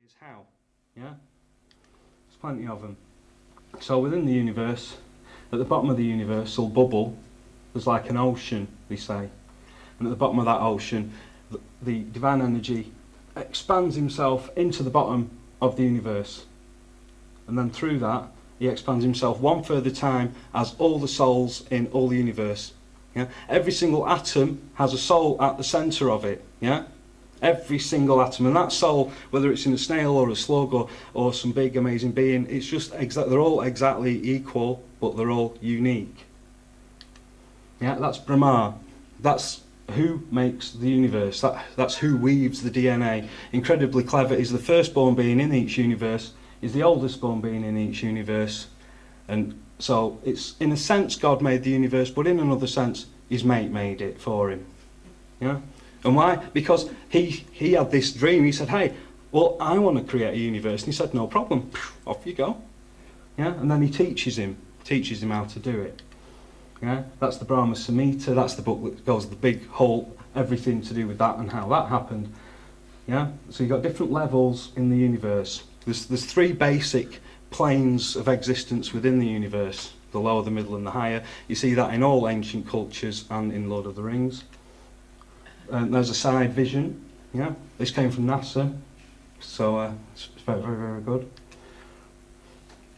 is how. Yeah? There's plenty of them. So within the universe, at the bottom of the universal bubble, there's like an ocean, we say. And at the bottom of that ocean, the divine energy expands himself into the bottom of the universe. And then through that, he expands himself one further time as all the souls in all the universe. Yeah? Every single atom has a soul at the centre of it. Yeah? Every single atom. And that soul, whether it's in a snail or a slug or some big amazing being, it's just they're all exactly equal, but they're all unique. Yeah, that's Brahma. That's who makes the universe. That's who weaves the DNA. Incredibly clever. Is the firstborn being in each universe. Is the oldest born being in each universe. And so it's, in a sense, God made the universe, but in another sense, his mate made it for him. Yeah? And why? Because he had this dream. He said, hey, well, I want to create a universe. And he said, no problem. Off you go. Yeah? And then he teaches him how to do it. Yeah? That's the Brahma Samhita. That's the book that goes the big whole, everything to do with that and how that happened. Yeah? So you've got different levels in the universe. There's three basic planes of existence within the universe. The lower, the middle and the higher. You see that in all ancient cultures and in Lord of the Rings. There's a side vision. Yeah? This came from NASA. So it's very, very, very good.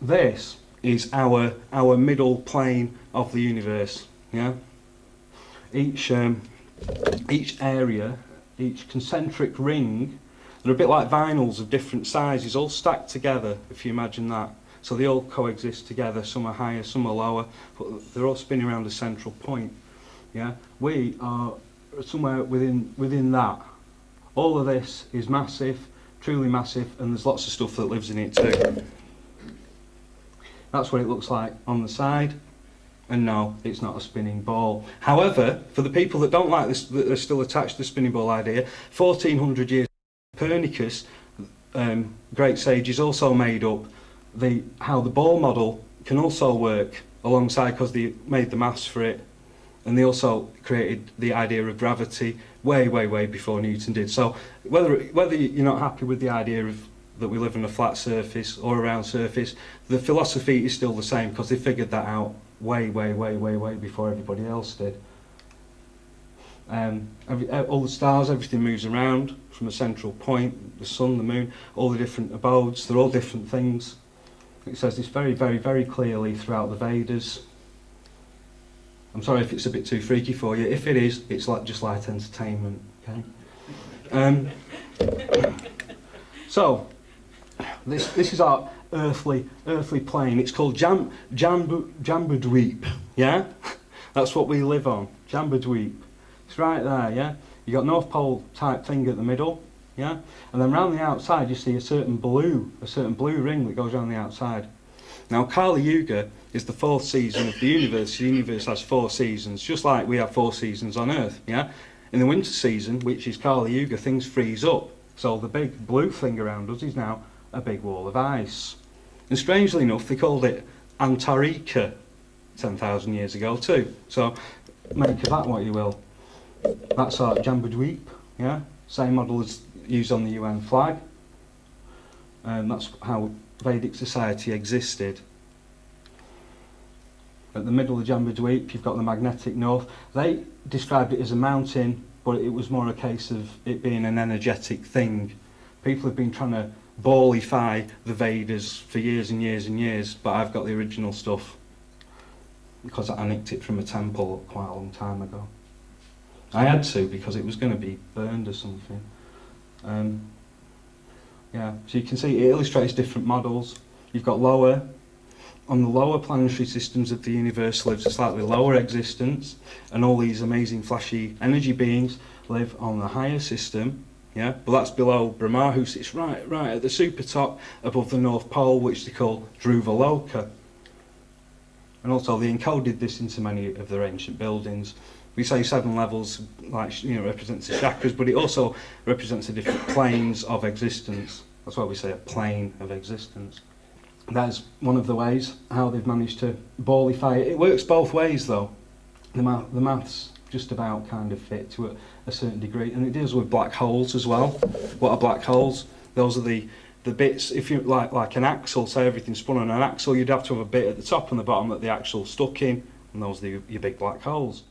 This is our middle plane of the universe. Yeah? Each area, each concentric ring, they're a bit like vinyls of different sizes, all stacked together, if you imagine that. So they all coexist together. Some are higher, some are lower, but they're all spinning around a central point. Yeah? We are somewhere within that. All of this is massive, truly massive, and there's lots of stuff that lives in it too. That's what it looks like on the side. And no, it's not a spinning ball. However, for the people that don't like this, that are still attached to the spinning ball idea, 1400 years Copernicus, great sages, also made up how the ball model can also work alongside, because they made the maths for it, and they also created the idea of gravity way, way, way before Newton did. So whether you're not happy with the idea of that we live on a flat surface or a round surface, the philosophy is still the same, because they figured that out way, way, way, way, way before everybody else did. All the stars, everything moves around from a central point, the sun, the moon, all the different abodes, they're all different things. It says this very, very, very clearly throughout the Vedas. I'm sorry if it's a bit too freaky for you. If it is, it's like just light entertainment. Okay. So this is our earthly plane. It's called Jambudweep. Yeah, that's what we live on. Jambudweep. It's right there. Yeah, you got North Pole type thing at the middle. Yeah, and then round the outside you see a certain blue ring that goes around the outside. Now Kali Yuga is the fourth season of the universe. The universe has 4 seasons, just like we have 4 seasons on Earth. Yeah, in the winter season, which is Kali Yuga, things freeze up. So the big blue thing around us is now a big wall of ice. And strangely enough, they called it Antarctica 10,000 years ago too. So make of that what you will. That's our Jambudweep. Yeah, same model as used on the UN flag. And that's how Vedic society existed. At the middle of Jambudweep, you've got the magnetic north. They described it as a mountain, but it was more a case of it being an energetic thing. People have been trying to ballify the Vedas for years and years and years, but I've got the original stuff because I nicked it from a temple quite a long time ago. I had to, because it was going to be burned or something. Yeah, so you can see it illustrates different models. You've got on the lower planetary systems of the universe lives a slightly lower existence, and all these amazing flashy energy beings live on the higher system. Yeah, but that's below Brahma, who sits right at the super top above the North Pole, which they call Dhruvaloka. And also they encoded this into many of their ancient buildings. We say 7 levels, like, you know, represents the chakras, but it also represents the different planes of existence. That's why we say a plane of existence. That's one of the ways how they've managed to ballify it. It works both ways though. The maths just about kind of fit to a certain degree, and it deals with black holes as well. What are black holes? Those are the the bits, if you like an axle, say everything's spun on an axle, you'd have to have a bit at the top and the bottom that the axle's stuck in, and those are your big black holes.